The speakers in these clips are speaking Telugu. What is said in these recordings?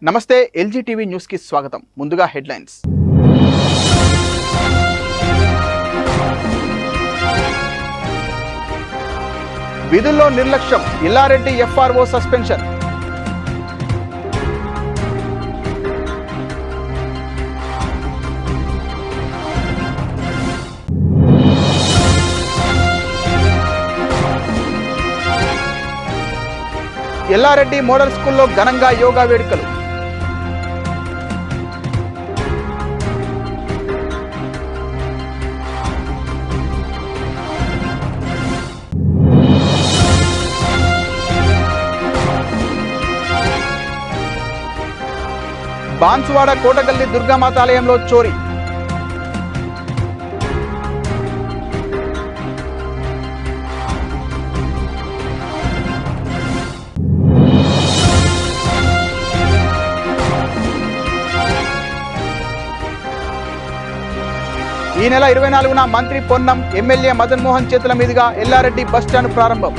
నమస్తే ఎల్జీ టీవీ న్యూస్ కి స్వాగతం. ముందుగా హెడ్లైన్స్. విధుల్లో నిర్లక్ష్యం, Yellareddy FRO suspension. Yellareddy model స్కూల్లో ఘనంగా యోగా వేడుకలు. బాన్సువాడ కోటగల్లి దుర్గామాత ఆలయంలో చోరీ. ఈ నెల 24న మంత్రి పొన్నం, ఎమ్మెల్యే మదన్ మోహన్ చేతుల మీదుగా ఎల్లారెడ్డి బస్టాండ్ ప్రారంభం.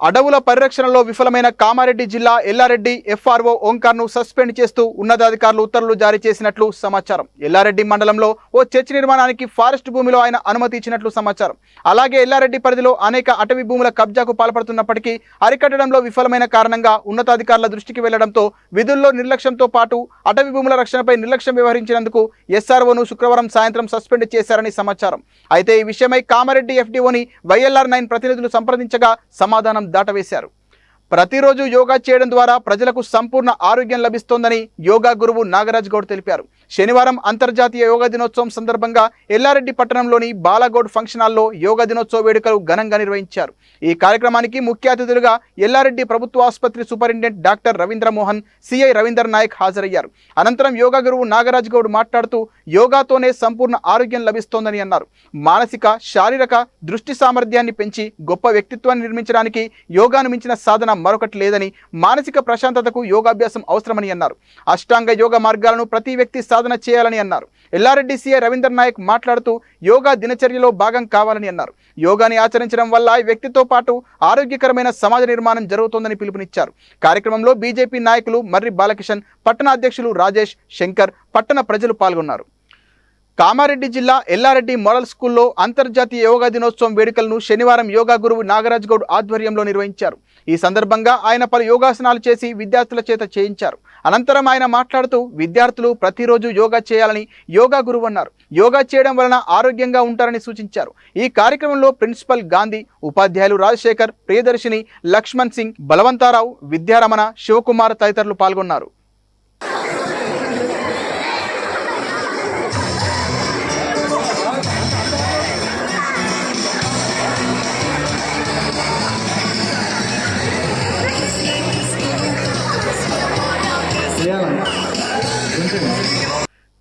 అడవుల పరిరక్షణలో విఫలమైన కామారెడ్డి జిల్లా ఎల్లారెడ్డి ఎఫ్ఆర్ఓ ఓంకార్ను సస్పెండ్ చేస్తూ ఉన్నతాధికారులు ఉత్తర్వులు జారీ చేసినట్లు సమాచారం. ఎల్లారెడ్డి మండలంలో ఓ చర్చి నిర్మాణానికి ఫారెస్ట్ భూమిలో ఆయన అనుమతి ఇచ్చినట్లు సమాచారం. అలాగే ఎల్లారెడ్డి పరిధిలో అనేక అటవీ భూముల కబ్జాకు పాల్పడుతున్నప్పటికీ అరికట్టడంలో విఫలమైన కారణంగా ఉన్నతాధికారుల దృష్టికి వెళ్లడంతో విధుల్లో నిర్లక్ష్యంతో పాటు అటవీ భూముల రక్షణపై నిర్లక్ష్యం వ్యవహరించినందుకు ఎస్ఆర్ఓను శుక్రవారం సాయంత్రం సస్పెండ్ చేశారని సమాచారం. అయితే ఈ విషయమై కామారెడ్డి ఎఫ్డీఓని వైఎల్ఆర్9 ప్రతినిధులు సంప్రదించగా సమాధానం దాటవేశారు. ప్రతిరోజు యోగా చేయడం ద్వారా ప్రజలకు సంపూర్ణ ఆరోగ్యం లభిస్తోందని యోగా గురువు నాగరాజ్ గౌడ్ తెలిపారు. శనివారం అంతర్జాతీయ యోగా దినోత్సవం సందర్భంగా ఎల్లారెడ్డి పట్టణంలోని బాలగౌడ్ ఫంక్షన్ హాల్లో యోగా దినోత్సవ వేడుకలు ఘనంగా నిర్వహించారు. ఈ కార్యక్రమానికి ముఖ్య అతిథులుగా ఎల్లారెడ్డి ప్రభుత్వ ఆసుపత్రి superintendent doctor Ravindra Mohan, CI Ravinder Naik హాజరయ్యారు. అనంతరం యోగా గురువు నాగరాజ్ గౌడ్ మాట్లాడుతూ యోగాతోనే సంపూర్ణ ఆరోగ్యం లభిస్తోందని అన్నారు. మానసిక, శారీరక, దృష్టి సామర్థ్యాన్ని పెంచి గొప్ప వ్యక్తిత్వాన్ని నిర్మించడానికి యోగాను మించిన సాధన మరొకటి లేదని, మానసిక ప్రశాంతతకు యోగాభ్యాసం అవసరమని అన్నారు. అష్టాంగ యోగ మార్గాలను ప్రతి వ్యక్తి సాధన చేయాలని అన్నారు. ఎల్లారెడ్డి సిఐ రవీందర్ నాయక్ మాట్లాడుతూ యోగా దినచర్యలో భాగం కావాలని అన్నారు. యోగాని ఆచరించడం వల్ల వ్యక్తితో పాటు ఆరోగ్యకరమైన సమాజ నిర్మాణం జరుగుతోందని పిలుపునిచ్చారు. కార్యక్రమంలో బీజేపీ నాయకులు మర్రి బాలకిషన్, పట్టణ అధ్యక్షులు రాజేష్, శంకర్, పట్టణ ప్రజలు పాల్గొన్నారు. కామారెడ్డి జిల్లా ఎల్లారెడ్డి మోడల్ స్కూల్లో అంతర్జాతీయ యోగా దినోత్సవం వేడుకలను శనివారం యోగా గురువు నాగరాజ్ గౌడ్ ఆధ్వర్యంలో నిర్వహించారు. ఈ సందర్భంగా ఆయన పలు యోగాసనాలు చేసి విద్యార్థుల చేత చేయించారు. అనంతరం ఆయన మాట్లాడుతూ విద్యార్థులు ప్రతిరోజు యోగా చేయాలని యోగా గురువు అన్నారు. యోగా చేయడం వలన ఆరోగ్యంగా ఉంటారని సూచించారు. ఈ కార్యక్రమంలో ప్రిన్సిపల్ గాంధీ, ఉపాధ్యాయులు రాజశేఖర్, ప్రియదర్శిని, లక్ష్మణ్ సింగ్, బలవంతారావు, విద్యారమణ, శివకుమార్ తదితరులు పాల్గొన్నారు.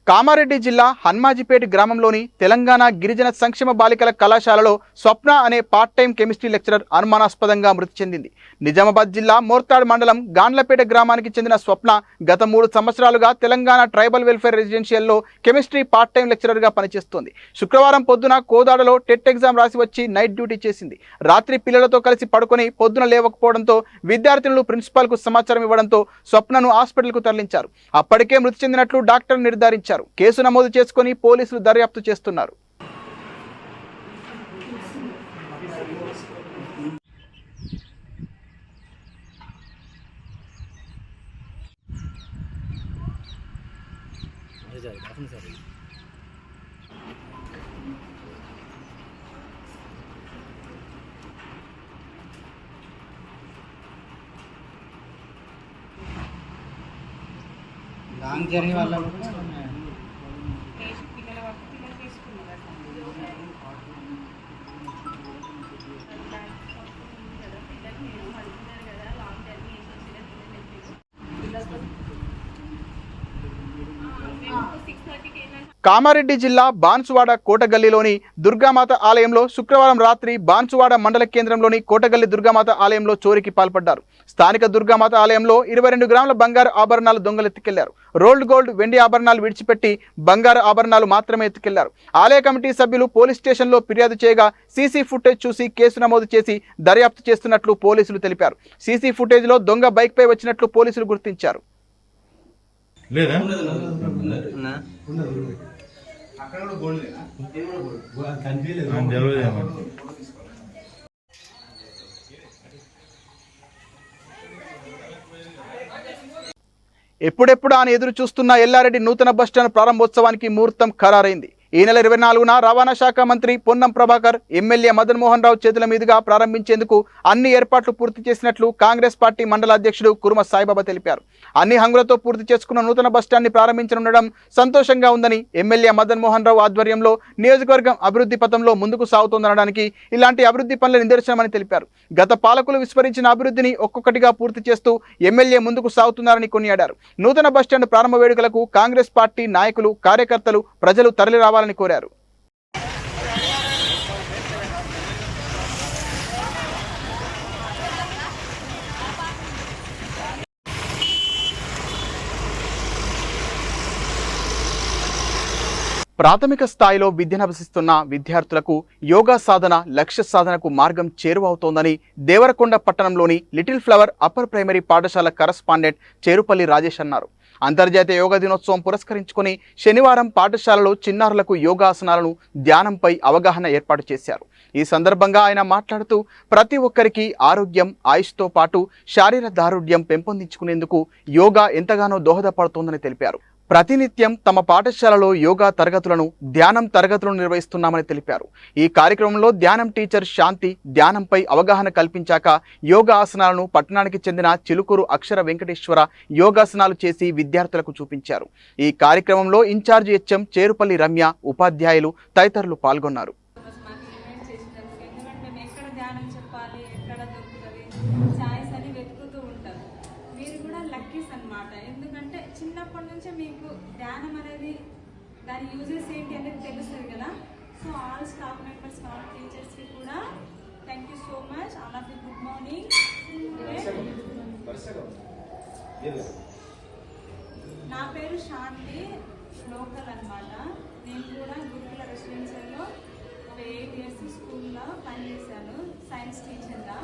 కామారెడ్డి జిల్లా హన్మాజిపేట గ్రామంలోని తెలంగాణ గిరిజన సంక్షేమ బాలికల కళాశాలలో స్వప్న అనే పార్ట్ టైం కెమిస్ట్రీ లెక్చరర్ అనుమానాస్పదంగా మృతి చెందింది. నిజామాబాద్ జిల్లా మోర్తాడ్ మండలం గాండ్లపేట గ్రామానికి చెందిన స్వప్న గత 3 సంవత్సరాలుగా తెలంగాణ ట్రైబల్ వెల్ఫేర్ రెసిడెన్షియల్లో కెమిస్ట్రీ పార్ట్ టైం లెక్చరర్గా పనిచేస్తోంది. శుక్రవారం పొద్దున కోదాడలో టెట్ ఎగ్జామ్ రాసి వచ్చి నైట్ డ్యూటీ చేసింది. రాత్రి పిల్లలతో కలిసి పడుకొని పొద్దున లేవకపోవడంతో విద్యార్థినులు ప్రిన్సిపాల్కు సమాచారం ఇవ్వడంతో స్వప్నను హాస్పిటల్కు తరలించారు. అప్పటికే మృతి చెందినట్లు డాక్టర్ నిర్ధారించారు. కేసు నమోదు చేసుకుని పోలీసులు దర్యాప్తు చేస్తున్నారు. లాంగ్ జర్నీ వల్ల కామారెడ్డి జిల్లా బాన్సువాడ కోటగల్లీలోని దుర్గామాత ఆలయంలో శుక్రవారం రాత్రి బాన్సువాడ మండల కేంద్రంలోని కోటగల్లి దుర్గామాత ఆలయంలో చోరీకి పాల్పడ్డారు. స్థానిక దుర్గామాత ఆలయంలో 22 గ్రాముల బంగారు ఆభరణాలు దొంగలెత్తుకెళ్లారు. రోల్డ్ గోల్డ్, వెండి ఆభరణాలు విడిచిపెట్టి బంగారు ఆభరణాలు మాత్రమే ఎత్తుకెళ్లారు. ఆలయ కమిటీ సభ్యులు పోలీస్ స్టేషన్లో ఫిర్యాదు చేయగా సీసీ ఫుటేజ్ చూసి కేసు నమోదు చేసి దర్యాప్తు చేస్తున్నట్లు పోలీసులు తెలిపారు. సీసీ ఫుటేజ్లో దొంగ బైక్పై వచ్చినట్లు పోలీసులు గుర్తించారు. లేదా ఎప్పుడెప్పుడు ఆయన ఎదురు చూస్తున్న ఎల్లారెడ్డి నూతన బస్టాండ్ ప్రారంభోత్సవానికి ముహూర్తం ఖరారైంది. ఈ నెల 24న రవాణా శాఖ మంత్రి పొన్నం ప్రభాకర్, ఎమ్మెల్యే మదన్ మోహన్ రావు చేతుల మీదుగా ప్రారంభించేందుకు అన్ని ఏర్పాట్లు పూర్తి చేసినట్లు కాంగ్రెస్ పార్టీ మండల అధ్యక్షుడు కురుమ సాయిబాబా తెలిపారు. అన్ని హంగులతో పూర్తి చేసుకున్న నూతన బస్టాండ్ని ప్రారంభించనుండడం సంతోషంగా ఉందని, ఎమ్మెల్యే మదన్ మోహన్ రావు ఆధ్వర్యంలో నియోజకవర్గం అభివృద్ధి పథంలో ముందుకు సాగుతోందనడానికి ఇలాంటి అభివృద్ధి పనుల నిదర్శనమని తెలిపారు. గత పాలకులు విస్మరించిన అభివృద్ధిని ఒక్కొక్కటిగా పూర్తి చేస్తూ ఎమ్మెల్యే ముందుకు సాగుతున్నారని కొనియాడారు. నూతన బస్టాండ్ ప్రారంభ వేడుకలకు కాంగ్రెస్ పార్టీ నాయకులు, కార్యకర్తలు, ప్రజలు తరలి రావాలని కోరారు. ప్రాథమిక స్థాయిలో విద్యనభ్యసిస్తున్న విద్యార్థులకు యోగా సాధన లక్ష్య సాధనకు మార్గం చేరువవుతోందని దేవరకొండ పట్టణంలోని లిటిల్ ఫ్లవర్ అప్పర్ ప్రైమరీ పాఠశాల కరస్పాండెంట్ చేరుపల్లి రాజేష్ అన్నారు. అంతర్జాతీయ యోగా దినోత్సవం పురస్కరించుకొని శనివారం పాఠశాలలో చిన్నారులకు యోగాసనాలను, ధ్యానంపై అవగాహన ఏర్పాటు చేశారు. ఈ సందర్భంగా ఆయన మాట్లాడుతూ ప్రతి ఒక్కరికి ఆరోగ్యం, ఆయుష్తో పాటు శారీర దారుఢ్యం పెంపొందించుకునేందుకు యోగా ఎంతగానో దోహదపడుతోందని తెలిపారు. ప్రతినిత్యం తమ పాఠశాలలో యోగా తరగతులను, ధ్యానం తరగతులను నిర్వహిస్తున్నామని తెలిపారు. ఈ కార్యక్రమంలో ధ్యానం టీచర్ శాంతి ధ్యానంపై అవగాహన కల్పించాక యోగా ఆసనాలను పట్టణానికి చెందిన చిలుకూరు అక్షర వెంకటేశ్వర యోగాసనాలు చేసి విద్యార్థులకు చూపించారు. ఈ కార్యక్రమంలో ఇన్ఛార్జి హెచ్ఎం చేరుపల్లి రమ్య, ఉపాధ్యాయులు తదితరులు పాల్గొన్నారు. ఎందుకంటే చిన్నప్పటి నుంచే మీకు ధ్యానం అనేది దాని యూజెస్ ఏంటి అనేది తెలుస్తుంది కదా. So all staff members, all టీచర్స్కి కూడా thank you so much. All of you good morning. నా పేరు శాంతి, లోకల్ అనమాట. నేను కూడా గురుకుల రెసిడెన్షియల్లో ఒక 8 years స్కూల్లో పనిచేశాను సైన్స్ టీచర్గా.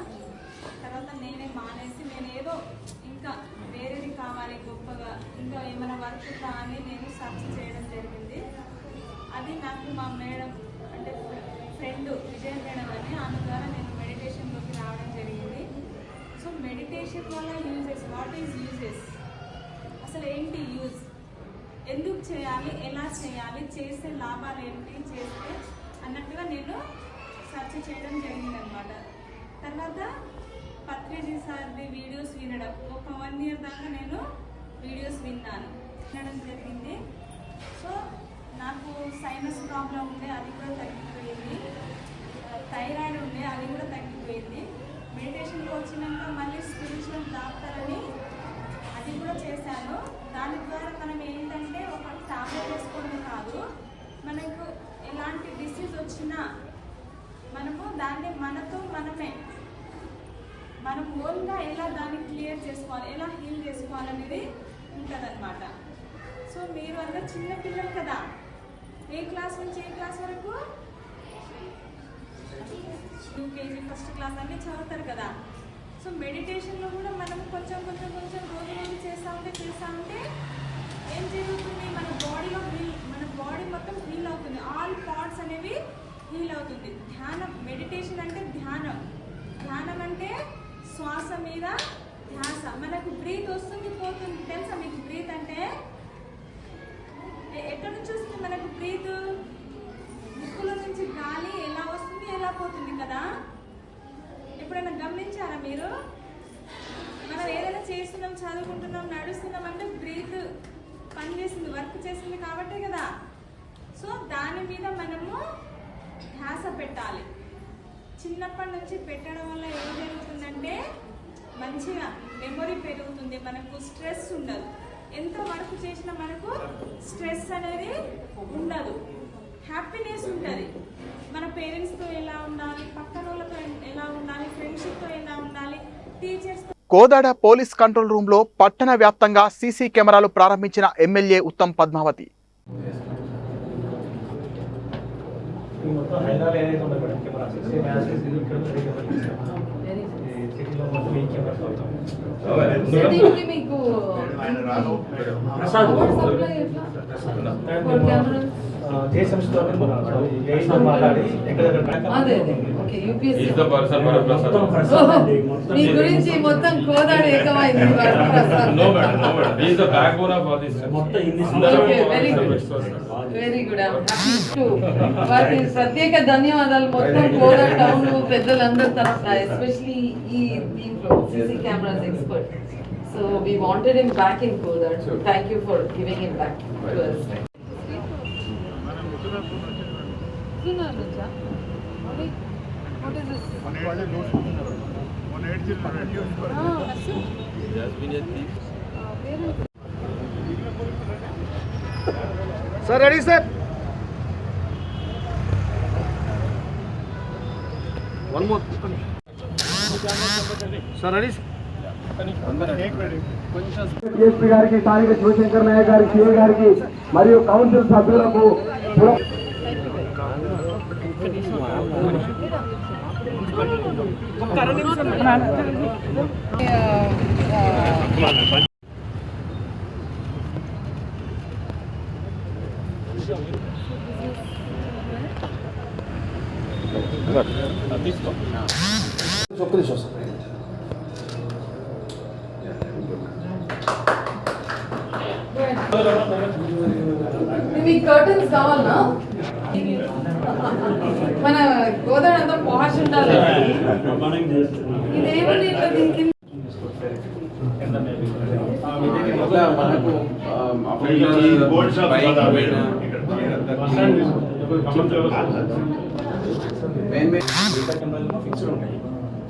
తర్వాత నేనే మానేసి నేను ఏదో ఇంకా వేరేది కావాలి గొప్పగా, ఇంకా ఏమైనా వర్క్ ఉందా అని నేను సర్చ్ చేయడం జరిగింది. అది నాకు మా మేడం అంటే ఫ్రెండ్ విజయ మేడం అని, ఆమె ద్వారా నేను మెడిటేషన్లోకి రావడం జరిగింది. సో మెడిటేషన్ వల్ల యూజెస్, వాట్ ఈజ్ యూజెస్, అసలు ఏంటి యూజ్, ఎందుకు చేయాలి, ఎలా చేయాలి, చేస్తే లాభాలు ఏంటి, చేస్తే అన్నట్టుగా నేను సర్చ్ చేయడం జరిగిందనమాట. తర్వాత పత్రిజీ సార్ది వీడియోస్ వినడం, ఒక 1 year దాకా నేను వీడియోస్ వినడం జరిగింది. సో నాకు సైనస్ ప్రాబ్లం ఉండే, అది కూడా తగ్గిపోయింది. థైరాయిడ్ ఉండే, అది కూడా తగ్గిపోయింది. మెడిటేషన్కి వచ్చినాక మళ్ళీ స్పిరిచువల్ డాక్టర్ అని అది కూడా చేశాను. దాని ద్వారా మనం ఏంటంటే ఒక టాబ్లెట్ వేసుకోవడం కాదు, మనకు ఎలాంటి డిసీజ్ వచ్చినా మనము దాన్ని మనం ఓన్గా ఎలా దాన్ని క్లియర్ చేసుకోవాలి, ఎలా హీల్ చేసుకోవాలనేది ఉంటుందన్నమాట. సో మీరు అందరూ చిన్న పిల్లలు కదా, ఏ క్లాస్ నుంచి ఏ క్లాస్ వరకు, UKG ఫస్ట్ క్లాస్ అన్నీ చదువుతారు కదా. సో మెడిటేషన్లో కూడా మనం కొంచెం రోజు చేస్తూ ఉంటే ఏం జరుగుతుంది, మన బాడీ మొత్తం హీల్ అవుతుంది. ఆల్ పార్ట్స్ అనేవి హీల్ అవుతుంది. ధ్యానం, మెడిటేషన్ అంటే ధ్యానం అంటే శ్వాస మీద ధ్యాస. మనకు బ్రీత్ వస్తుంది పోతుంది, తెలుసా మీకు? బ్రీత్ అంటే ఎక్కడి నుంచి వస్తుంది మనకు? బ్రీత్ ముక్కులో నుంచి గాలి ఎలా వస్తుంది, ఎలా పోతుంది కదా. ఎప్పుడైనా గమనించారా మీరు? మనం ఏదైనా చేస్తున్నాం, చదువుకుంటున్నాం, నడుస్తున్నాం అంటే బ్రీత్ పని చేసింది, వర్క్ చేసింది కాబట్టే కదా. సో దాని మీద మనము ధ్యాస పెట్టాలి. చిన్నప్పటి నుంచి పెట్టడం వల్ల ఏం జరుగుతుందంటే మంచిగా మెమొరీ పెరుగుతుంది, మనకు స్ట్రెస్ ఉండదు. ఎంత వర్క్ చేసినా మనకు స్ట్రెస్ అనేది ఉండదు. హ్యాపీనెస్ ఉంటుంది. మన పేరెంట్స్తో ఎలా ఉండాలి, పక్కన వాళ్ళతో ఎలా ఉండాలి, ఫ్రెండ్షిప్తో ఎలా ఉండాలి, teachers. Kodad police control room లో పట్టణ వ్యాప్తంగా సీసీ కెమెరాలు ప్రారంభించిన ఎమ్మెల్యే ఉత్తమ్ పద్మావతి. మీ గురించి మొత్తం కోదాడ ఏకమైంది. Very good. వాటి ప్రత్యేక ధన్యవాదాలు మొత్తం కోదాడ టౌన్ పెద్దలందరి తరఫున, ఎస్పెషలీ ఈ దీంట్లో CC cameras expert. So we wanted him back in Kodad. So thank you for giving him back to us. What is this? 180 Sir, ready, sir? One more. Sir, ready? DSP గారికి, స్థానిక శివశంకర్ నాయక్ గారికి, సిఐ గారికి మరియు కౌన్సిల్ సభ్యులకు మీకు కర్టన్స్ కావాలనా? మన గోదావరి అంతా పాష్ ఉండాలి. ఇదేమండి ఇట్లా దీనికి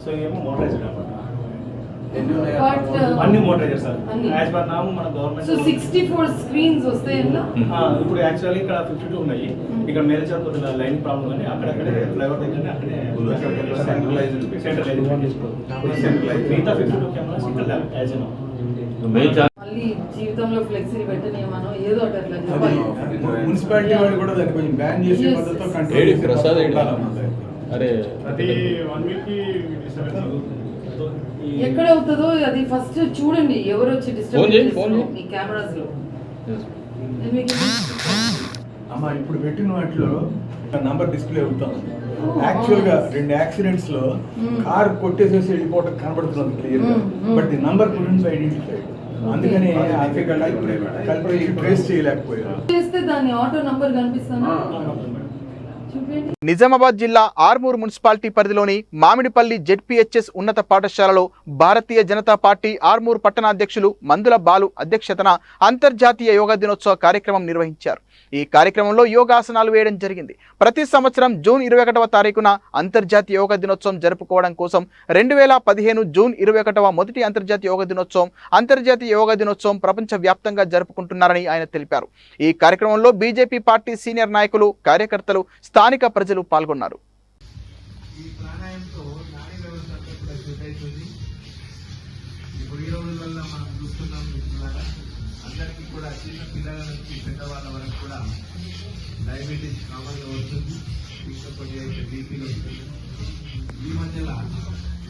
సో ఏమో మోటరైజ్డ్ అన్ని మోటరైజర్ సార్. యాజ్ పర్ నామ్ మన గవర్నమెంట్. సో 64 స్క్రీన్స్ వస్తాయి ఇందులో. ఇప్పుడు యాక్చువల్లీ ఇక్కడ 52 ఉన్నాయి. ఇక్కడ మేనేజర్ కొద్దిగా లైన్ ప్రాబ్లం అని అక్కడక్కడే ఫ్లైఓవర్ దగ్గరనే అక్కడే సెంట్రలైజ్డ్ మిగతా 52 కెమెరాస్ ఇక్కడ యాజ్ ఎన్ మళ్ళీ జీవితంలో ఫ్లెక్సీ పెట్టనేమనో ఏదో ఒకటి అట్లా చెప్పాలి. మున్సిపాలిటీ వాళ్ళు కూడా దాన్ని కొంచెం బ్యాన్ చేసే పద్ధతితో కంట్రోల్ ప్రసాద్ అరే ప్రతి 1 వీక్ కి ఎక్కడ అవుతుందో అది ఫస్ట్ చూడండి, ఎవరు వచ్చి డిస్టర్బ్ చేస్తారు మీ కెమెరాస్ లో. అమ్మా ఇప్పుడు పెట్టిన వాటిలో నంబర్ డిస్ప్లే అవుతాం. యాక్చువల్ గా 2 యాక్సిడెంట్స్ లో కార్ కొట్టేసేసి వెళ్ళిపోవడం కనబడుతుంది క్లియర్ గా, but the number couldn't be identified. అందుకని కల్పరేషన్ ట్రేస్ చేయలేకపోయారు. చేస్తే దాని ఆటో నంబర్ కనిపిస్తానా? నిజామాబాద్ జిల్లా ఆర్మూర్ మున్సిపాలిటీ పరిధిలోని మామిడిపల్లి జెడ్పీహెచ్ఎస్ ఉన్నత పాఠశాలలో భారతీయ జనతా పార్టీ ఆర్మూర్ పట్టణాధ్యక్షులు మందుల బాలు అధ్యక్షతన అంతర్జాతీయ యోగా దినోత్సవ కార్యక్రమం నిర్వహించారు. ఈ కార్యక్రమంలో యోగాసనాలు వేయడం జరిగింది. ప్రతి సంవత్సరం జూన్ 21వ తారీఖున అంతర్జాతీయ యోగా దినోత్సవం జరుపుకోవడం కోసం 2015 జూన్ 21వ మొదటి అంతర్జాతీయ యోగా దినోత్సవం ప్రపంచ వ్యాప్తంగా జరుపుకుంటున్నారని ఆయన తెలిపారు. ఈ కార్యక్రమంలో బీజేపీ పార్టీ సీనియర్ నాయకులు, కార్యకర్తలు, స్థానిక ప్రజలు పాల్గొన్నారు. ఈ ప్రాణాయంతో నాడీ వ్యవస్థ కూడా అవుతుంది. ఇప్పుడు ఈ రోజులలో మనం చూస్తున్నాం మిత్రులారా, అందరికీ కూడా చిన్న పిల్లల నుంచి పెద్దవాళ్ళ వరకు కూడా డయాబెటీస్ కామన్గా వస్తుంది. ఇంకొకటి అయితే బీపీలు వస్తుంది. ఈ మధ్యలో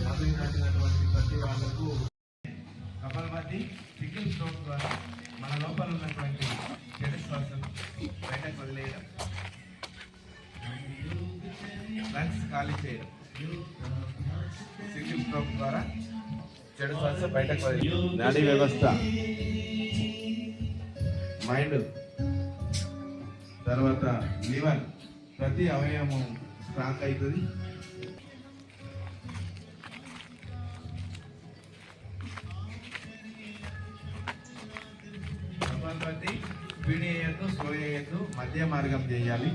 50 దాటినటువంటి ప్రతి వాళ్లకు కపాలభాతి సికిల్ స్ట్రోక్ ద్వారా మన లోపల ఉన్నటువంటి చెడు శ్వాసను బయటకు వదిలేయడం, లంగ్స్ ఖాళీ చేయడం, సికిల్ స్ట్రోక్ ద్వారా చెడు శ్వాస బయటకు వదిలేయడం. నాడీ వ్యవస్థ, మైండ్, తర్వాత లివర్, ప్రతి అవయవం స్ట్రాంగ్ అవుతుంది. కపాలభాతి స్పీడ్ చేయొద్దు, స్లో చేయొద్దు, మధ్య మార్గం చేయాలి.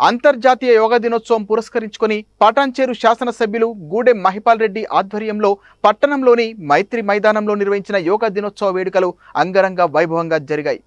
అంతర్జాతీయ యోగా దినోత్సవం పురస్కరించుకొని పటాన్చేరు శాసనసభ్యులు గూడెం మహిపాల్ రెడ్డి ఆధ్వర్యంలో పట్టణంలోని మైత్రి మైదానంలో నిర్వహించిన యోగా దినోత్సవ వేడుకలు అంగరంగ వైభవంగా జరిగాయి.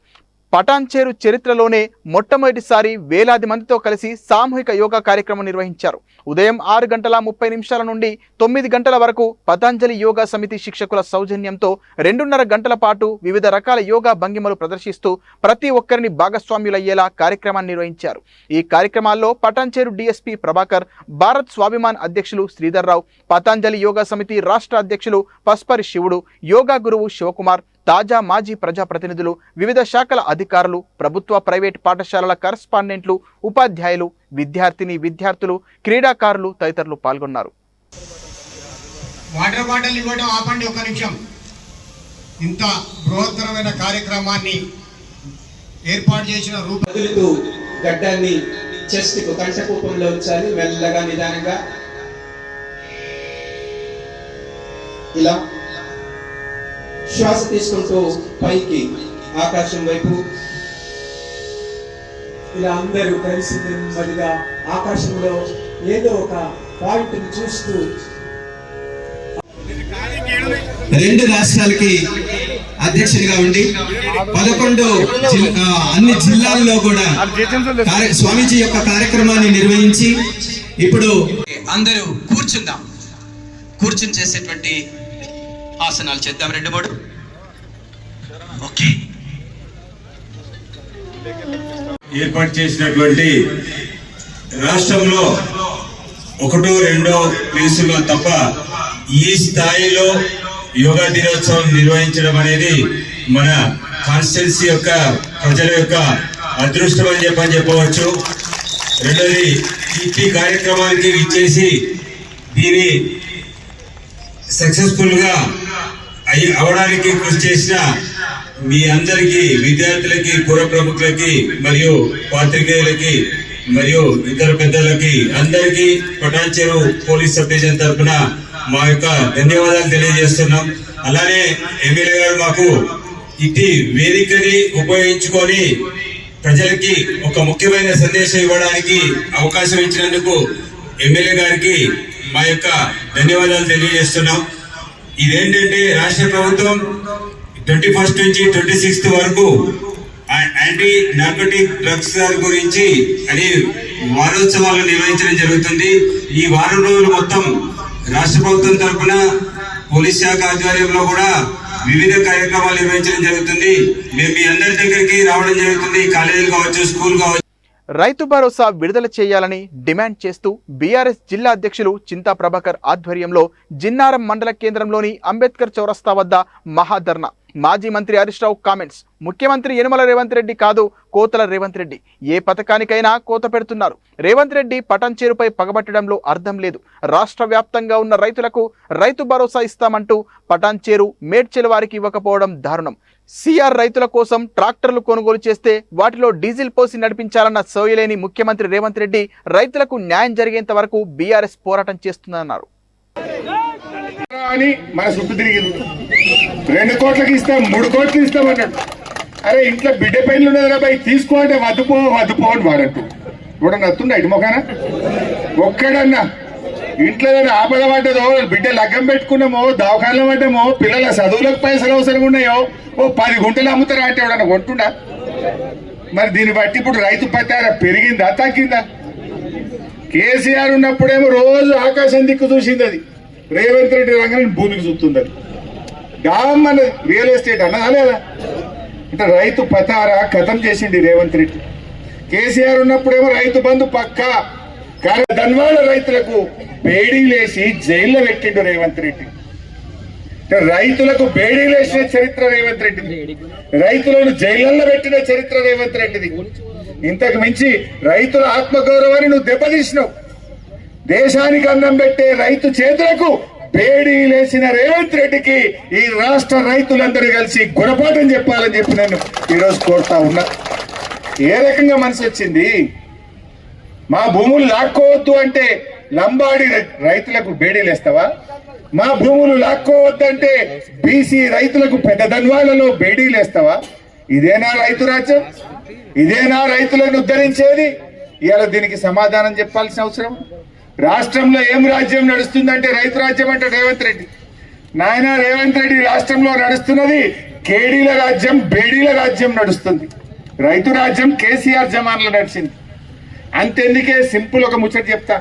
పటాన్చేరు చరిత్రలోనే మొట్టమొదటిసారి వేలాది మందితో కలిసి సామూహిక యోగా కార్యక్రమం నిర్వహించారు. ఉదయం 6:30 నుండి 9 గంటల వరకు పతంజలి యోగా సమితి శిక్షకుల సౌజన్యంతో 2.5 గంటల పాటు వివిధ రకాల యోగా భంగిమలు ప్రదర్శిస్తూ ప్రతి ఒక్కరిని భాగస్వామ్యులయ్యేలా కార్యక్రమాన్ని నిర్వహించారు. ఈ కార్యక్రమాల్లో పటాన్చేరు డీఎస్పీ ప్రభాకర్, భారత్ స్వాభిమాన్ అధ్యక్షులు శ్రీధర్రావు, పతంజలి యోగా సమితి రాష్ట్ర అధ్యక్షులు పస్పరి శివుడు, యోగా గురువు శివకుమార్, తాజా మాజీ ప్రజాప్రతినిధులు, వివిధ శాఖల అధికారులు, ప్రభుత్వ ప్రైవేట్ పాఠశాలల కరస్పాండెంట్లు, ఉపాధ్యాయులు, విద్యార్థులు, క్రీడాకారులు తదితరులు పాల్గొన్నారు. వాటర్ బాటిల్ ఇవ్వడం ఆపండి ఒక్క నిమిషం. ఇంత బృహత్తరమైన కార్యక్రమాన్ని ఏర్పాటు చేసిన వదులుతూ గడ్డాన్ని చెస్ట్ కు కంఠకూపంలో ఉంచాలి. మెల్లగా నిదానంగా ఇలా శ్వాస తీసుకుంటూ పైకి ఆకాశం వైపు ఇలా అందరూ కలిసి నెమ్మదిగా ఆకాశంలో ఏదో ఒక పాయింట్ ని చూస్తూ 2 రాష్ట్రాలకి అధ్యక్షుడిగా ఉండి 11 అన్ని జిల్లాల్లో కూడా స్వామీజీ యొక్క కార్యక్రమాన్ని నిర్వహించి ఇప్పుడు అందరూ కూర్చుని చేసేటువంటి ఆసనాలు చేద్దాం. 2-3 ఓకే. ఏర్పాటు చేసినటువంటి రాష్ట్రంలో 1-2 ప్లేసుల్లో తప్ప ఈ స్థాయిలో యోగా దినోత్సవం నిర్వహించడం అనేది మన కాన్స్టిట్యున్సీ యొక్క ప్రజల యొక్క అదృష్టం అని చెప్పవచ్చు. రెండోది, ఈ కార్యక్రమానికి ఇచ్చేసి దీని సక్సెస్ఫుల్ గా అవడానికి కృషి చేసిన మీ అందరికీ, విద్యార్థులకి, పుర ప్రముఖులకి మరియు పాత్రికేయులకి మరియు ఇతర పెద్దలకి అందరికీ పటాన్చేరు పోలీస్ సబ్ డివిజన్ తరఫున మా యొక్క ధన్యవాదాలు తెలియజేస్తున్నాం. అలానే ఎమ్మెల్యే గారు మాకు ఇటు వేదికని ఉపయోగించుకొని ప్రజలకి ఒక ముఖ్యమైన సందేశం ఇవ్వడానికి అవకాశం ఇచ్చినందుకు ఎమ్మెల్యే గారికి మా యొక్క ధన్యవాదాలు తెలియజేస్తున్నాం. ఇదేంటంటే రాష్ట్ర ప్రభుత్వం 21 నుంచి 26 వరకు యాంటీ నార్కోటిక్ డ్రగ్స్ గురించి అని వారోత్సవాలు నిర్వహించడం జరుగుతుంది. ఈ వారం రోజులు మొత్తం రాష్ట్ర ప్రభుత్వం తరఫున పోలీస్ శాఖ ఆధ్వర్యంలో కూడా వివిధ కార్యక్రమాలు నిర్వహించడం జరుగుతుంది. మేము మీ అందరి దగ్గరికి రావడం జరుగుతుంది. కాలేజీలు కావచ్చు, స్కూల్ కావచ్చు. రైతు భరోసా విడుదల చేయాలని డిమాండ్ చేస్తూ బీఆర్ఎస్ జిల్లా అధ్యక్షులు చింతా ప్రభాకర్ ఆధ్వర్యంలో జిన్నారం మండల కేంద్రంలోని అంబేద్కర్ చౌరస్తా వద్ద మహాధర్నా. మాజీ మంత్రి హరీష్ రావు కామెంట్స్. ముఖ్యమంత్రి యనమల రేవంత్ రెడ్డి కాదు, కోతల రేవంత్ రెడ్డి. ఏ పథకానికైనా కోత పెడుతున్నారు. రేవంత్ రెడ్డి పటాన్చేరుపై పగబట్టడంలో అర్థం లేదు. రాష్ట్ర వ్యాప్తంగా ఉన్న రైతులకు రైతు భరోసా ఇస్తామంటూ పటాన్చేరు, మేడ్చెల్ వారికి ఇవ్వకపోవడం దారుణం. సిఆర్ రైతుల కోసం ట్రాక్టర్లు కొనుగోలు చేస్తే వాటిలో డీజిల్ పోసి నడిపించాలన్న సోయలేని ముఖ్యమంత్రి రేవంత్ రెడ్డి రైతులకు న్యాయం జరిగేంత వరకు బీఆర్ఎస్ పోరాటం చేస్తుందన్నారు. అని మన చుట్టూ తిరిగింది. 2 కోట్లకి ఇస్తాం, 3 కోట్లు ఇస్తాం అన్నాడు. అరే ఇంట్లో బిడ్డ పెళ్ళి ఉన్నది బాయ్, తీసుకో అంటే వద్దుపో అని వాడంటూ కూడా నత్తుండ ఇటు మొఖాన ఒక్కడన్నా ఇంట్లో ఏదైనా ఆపద పడ్డదో, బిడ్డ లగ్గం పెట్టుకున్నామో, దవాఖానలో పడ్డామో, పిల్లల చదువులకు పైసలు అవసరం ఉన్నాయో 10 గుంటలు అమ్ముతారా అంటే ఎవడన్నా కొంటుండా? మరి దీన్ని బట్టి ఇప్పుడు రైతు పట్టారా పెరిగిందా తగ్గిందా? కేసీఆర్ ఉన్నప్పుడేమో రోజు ఆకాశం దిక్కు చూసింది అది, రేవంత్ రెడ్డి రంగాన్ని భూమికి చూస్తుంది. అది డామ్ అన్నది రియల్ ఎస్టేట్ అన్నదా లేదా? అంటే రైతు పతారా ఖతం చేసింది రేవంత్ రెడ్డి. కేసీఆర్ ఉన్నప్పుడేమో రైతు బంధు పక్కా, కానీ ధన్వాడ రైతులకు బేడీలేసి జైల్లో పెట్టిండు రేవంత్ రెడ్డి. రైతులకు బేడీలేసిన చరిత్ర రేవంత్ రెడ్డిది, రైతులను జైళ్లలో పెట్టిన చరిత్ర రేవంత్ రెడ్డిది. ఇంతకు మించి రైతుల ఆత్మగౌరవాన్ని నువ్వు దెబ్బతీసినావు. దేశానికి అన్నం పెట్టే రైతు చేతులకు బేడీలేసిన రేవంత్ రెడ్డికి ఈ రాష్ట్ర రైతులందరూ కలిసి గుణపాఠం చెప్పాలని చెప్పి నేను ఈరోజు కోరుతా ఉన్నా. ఏ రకంగా మనసు వచ్చింది? మా భూములు లాక్కోవద్దు అంటే లంబాడి రైతులకు బేడీలేస్తావా? మా భూములు లాక్కోవద్దంటే బీసీ రైతులకు పెద్ద ధన్వాలలో బేడీలేస్తావా? ఇదేనా రైతు రాజ్యం? ఇదేనా రైతులను ఉద్ధరించేది? ఇవాళ దీనికి సమాధానం చెప్పాల్సిన అవసరం. రాష్ట్రంలో ఏం రాజ్యం నడుస్తుందంటే రైతు రాజ్యం అంటే రేవంత్ రెడ్డి. నాయన రేవంత్ రెడ్డి రాష్ట్రంలో నడుస్తున్నది కేడీల రాజ్యం, బేడీల రాజ్యం నడుస్తుంది. రైతు రాజ్యం కేసీఆర్ జమాన్లో నడిచింది. అంతెందుకే సింపుల్ ఒక ముచ్చట చెప్తా.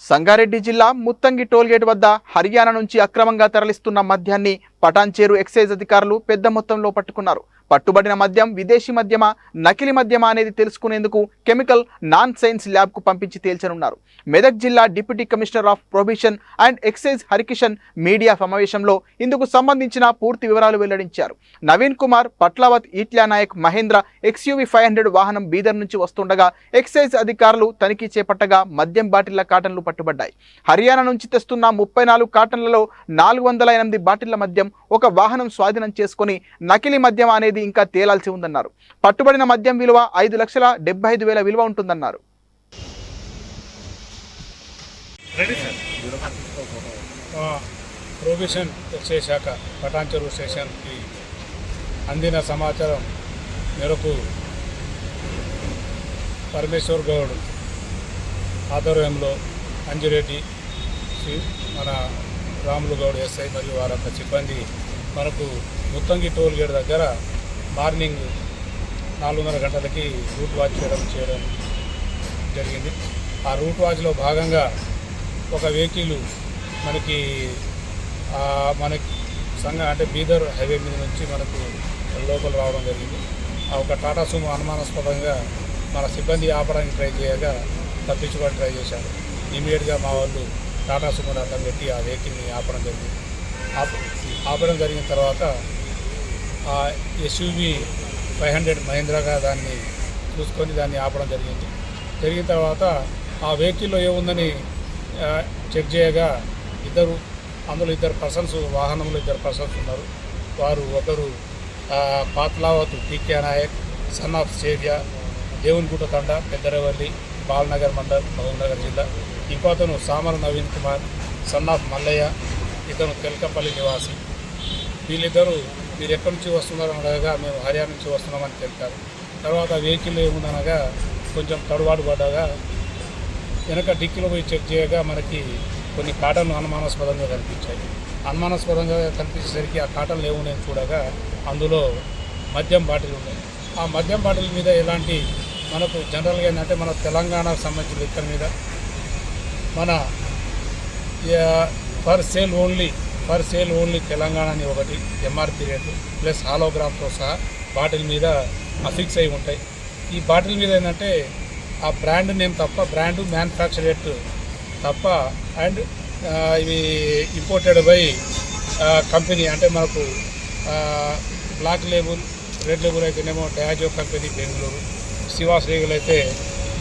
సంగారెడ్డి జిల్లా ముత్తంగి టోల్గేట్ వద్ద హర్యానా నుంచి అక్రమంగా తరలిస్తున్న మద్యాన్ని పటాన్చేరు ఎక్సైజ్ అధికారులు పెద్ద మొత్తంలో పట్టుకున్నారు. పట్టుబడిన మద్యం విదేశీ మద్యమా, నకిలీ మద్యమా అనేది తెలుసుకునేందుకు కెమికల్ నాన్ సైన్స్ ల్యాబ్కు పంపించి తేల్చనున్నారు. మెదక్ జిల్లా deputy commissioner of prohibition and excise Harikishan media సమావేశంలో ఇందుకు సంబంధించిన పూర్తి వివరాలు వెల్లడించారు. నవీన్ కుమార్, పట్లావత్, ఈట్లా నాయక్, మహేంద్ర XUV 500 వాహనం బీదర్ నుంచి వస్తుండగా ఎక్సైజ్ అధికారులు తనిఖీ చేపట్టగా మద్యం బాటిళ్ల కాటన్లు పట్టుబడ్డాయి. హర్యానా నుంచి తెస్తున్న 34 కాటన్లలో 408 బాటిళ్ల మద్యం ఒక వాహనం స్వాధీనం చేసుకుని నకిలీ మద్యం అనేది ఇంకా తేలాల్సి ఉందన్నారు. పట్టుబడిన మద్యం విలువ 5,75,000 విలువ ఉంటుందన్నారు. ప్రొహిబిషన్ ఎక్సైజ్ శాఖ పటాన్చెరు స్టేషన్కి అందిన సమాచారం మేరకు పరమేశ్వర్ గౌడ్ ఆధ్వర్యంలో అంజిరెడ్డి, మన రాములు గౌడ్ ఎస్ఐ మరియు వారంతా సిబ్బంది మనకు ముత్తంగి టోల్ గేట్ దగ్గర మార్నింగ్ 4:30 గంటలకి రూట్ వాచ్ చేయడం జరిగింది. ఆ రూట్ వాచ్లో భాగంగా ఒక వెహికల్ మనకి అంటే బీదర్ హైవే మీద నుంచి మనకు లోపల రావడం జరిగింది. ఆ ఒక టాటా సుమో అనుమానాస్పదంగా మన సిబ్బంది ఆపడానికి ట్రై చేయగా తప్పించుకోవడానికి ట్రై చేశారు. ఇమీడియట్గా మా వాళ్ళు టాటా సుమోని అడ్డం పెట్టి ఆ వెహికల్ని ఆపడం జరిగిన తర్వాత ఆ SUV 500 మహేంద్రగా దాన్ని చూసుకొని దాన్ని ఆపడం జరిగిన తర్వాత ఆ వెహికల్లో ఏముందని చెక్ చేయగా అందులో ఇద్దరు పర్సన్స్ వాహనంలో ఉన్నారు. వారు ఒకరు Pathlavath TK Nayak, son of Sevya, Devunigutta Thanda, Peddaravalli, Balanagar mandal, Mahabubnagar జిల్లా. ఇంకో అతను సామర్ నవీన్ కుమార్, సన్ ఆఫ్ మల్లయ్య, ఇతను తెలకపల్లి నివాసి. వీళ్ళిద్దరూ మీరు ఎక్కడి నుంచి వస్తున్నారని అడగగా మేము హర్యానా నుంచి వస్తున్నామని తెలిపారు. తర్వాత వెహికల్ ఏముందనగా కొంచెం తడువాడు పడ్డగా వెనక డిక్కీలో పోయి చెక్ చేయగా మనకి కొన్ని కాటన్లు అనుమానాస్పదంగా కనిపించాయి. అనుమానాస్పదంగా కనిపించేసరికి ఆ కాటన్లు ఏమున్నాయని చూడగా అందులో మద్యం బాటిల్ ఉన్నాయి. ఆ మద్యం బాటిల్ మీద ఎలాంటి మనకు జనరల్గా ఏంటంటే మన తెలంగాణకు సంబంధించిన లిక్కర్ మీద మన ఫర్ సేల్ ఓన్లీ తెలంగాణ అని ఒకటి MRP రేటు ప్లస్ హాలోగ్రామ్తో సహా బాటిల్ మీద అఫిక్స్ అయి ఉంటాయి. ఈ బాటిల్ మీద ఏంటంటే ఆ బ్రాండ్ నేమ్ తప్ప, బ్రాండ్ మ్యానుఫ్యాక్చర్ రేట్ తప్ప, అండ్ ఇవి ఇంపోర్టెడ్ బై కంపెనీ అంటే మనకు బ్లాక్ లేబుల్, రెడ్ లేబుల్ అయితేనేమో డయాజో కంపెనీ బెంగళూరు, శివాస్ రేగులు అయితే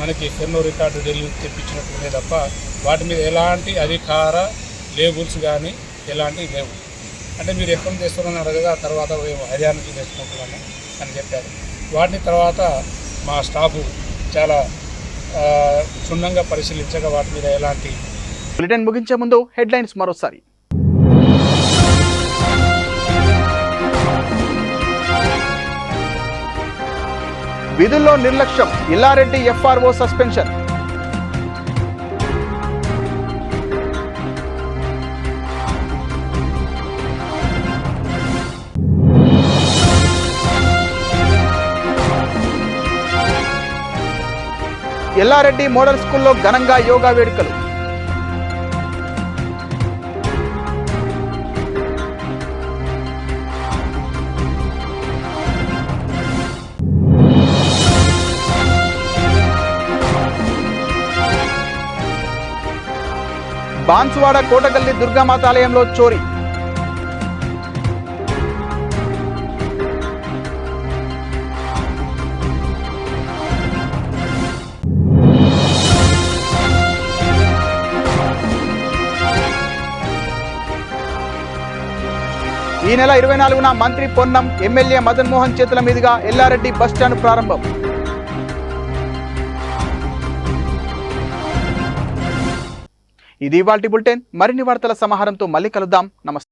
మనకి ఫెన్నో రికార్డు ఢిల్లీ తెప్పించినట్టునే తప్ప వాటి మీద ఎలాంటి అధికార లేబుల్స్ కానీ ఎలాంటివి లేవు. అంటే మీరు ఎక్కడ నుంచి తెస్తున్నారని అడగగా తర్వాత మేము హర్యానా నుంచి తెచ్చుకుంటున్నాము అని చెప్పారు. వాటిని తర్వాత మా స్టాఫ్ చాలా క్షుణ్ణంగా పరిశీలించగా వాటి మీద ఎలాంటి. బులెటిన్ ముగించే ముందు హెడ్లైన్స్ మరోసారి. విధుల్లో నిర్లక్ష్యం, Yellareddy FRO suspension. Yellareddy model స్కూల్లో ఘనంగా యోగా వేడుకలు. బాన్సువాడ కోటగల్లి దుర్గామాత ఆలయంలో చోరీ. ఈ నెల 24న మంత్రి పొన్నం, ఎమ్మెల్యే మదన్ మోహన్ చేతుల మీదుగా ఎల్లారెడ్డి బస్టాండ్ ప్రారంభం. ఇది ఇవాల్టి బులెటిన్. మరిన్ని వార్తల సమాహారంతో మళ్ళీ కలుద్దాం. నమస్తే.